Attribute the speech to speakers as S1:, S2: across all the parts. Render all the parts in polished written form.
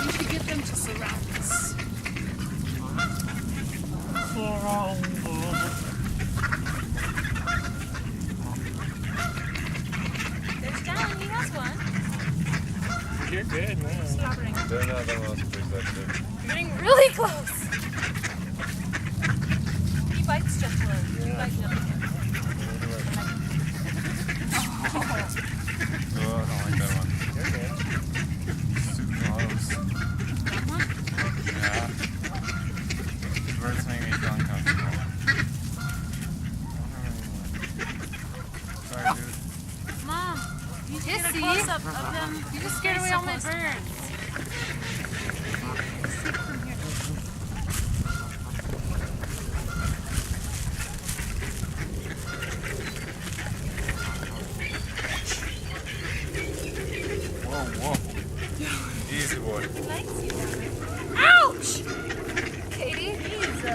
S1: We should get them to surround us.
S2: There's Dallin, he has one.
S3: You're good, man.
S2: Slobbering.
S4: They're not the most perceptive.
S2: You're getting really close. He bites gentler. He bites gentler.
S4: Oh, I don't like that one.
S3: You're good.
S4: Super close. Yeah. These birds make me feel uncomfortable. Sorry, dude.
S2: Mom, you get a
S1: Kissy.
S2: close-up of them.
S1: You just scared away all my birds.
S4: Whoa, whoa. Easy, boy.
S2: Ouch! Katie?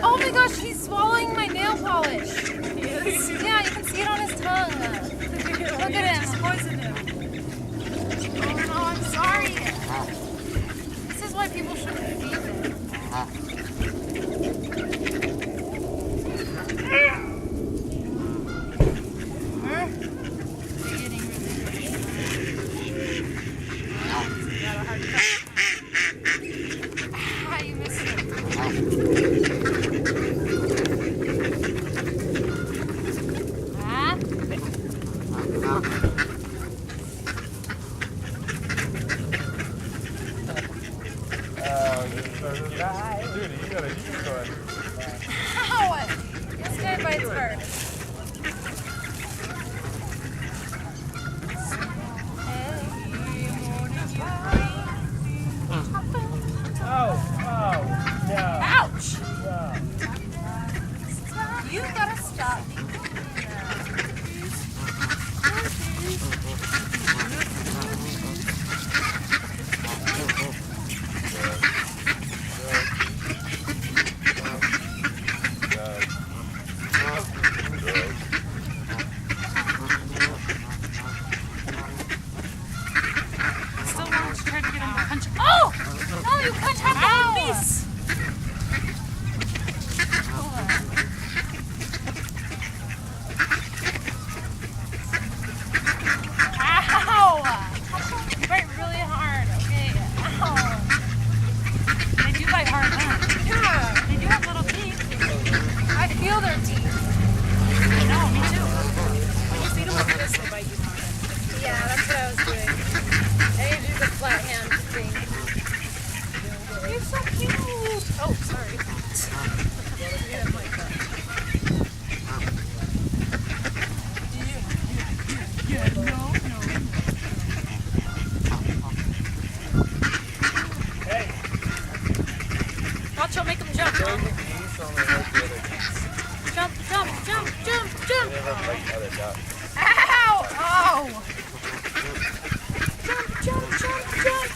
S2: Oh my gosh, he's swallowing my nail polish.
S1: Yes.
S2: Yeah, you can see it on his tongue. Look at him.
S1: Just poison him.
S2: Oh no, I'm sorry. This is why people shouldn't feed them. You're getting really
S1: Got a hard time.
S2: Ah, you missed it. Ah?
S4: Dude, you gotta use one.
S2: Ow! This guy bites first.
S3: Oh, yeah.
S2: Ouch!
S3: Yeah.
S2: You gotta stop.
S1: Still want to try to get him to punch.
S2: Oh! No, you punch half the whole piece. Ow! You bite really hard, okay? Ow!
S1: They do bite hard, huh?
S2: Yeah,
S1: They do have little teeth.
S2: I feel their teeth.
S1: I know, me too. When you feed them like this, they bite you hard.
S2: Yeah, that's what I was doing. I need to do the flat hand thing. You're so cute. Oh, sorry.
S1: Yeah, no.
S3: Hey.
S2: Watch, I'll make them jump.
S4: Throw the geese on the hook the other geese.
S2: Jump, jump, jump, jump,
S4: They
S2: jump.
S4: never bite other ducks.
S2: Ow! Oh! Jump, jump, jump, jump.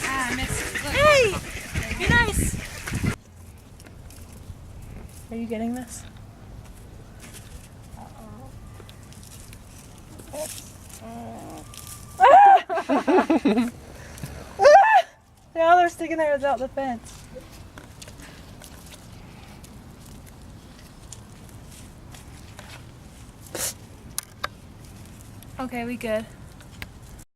S1: Ah, I missed. Look.
S2: Hey! Be nice.
S1: Are you getting this? Now they're sticking there without the fence. Okay, we good.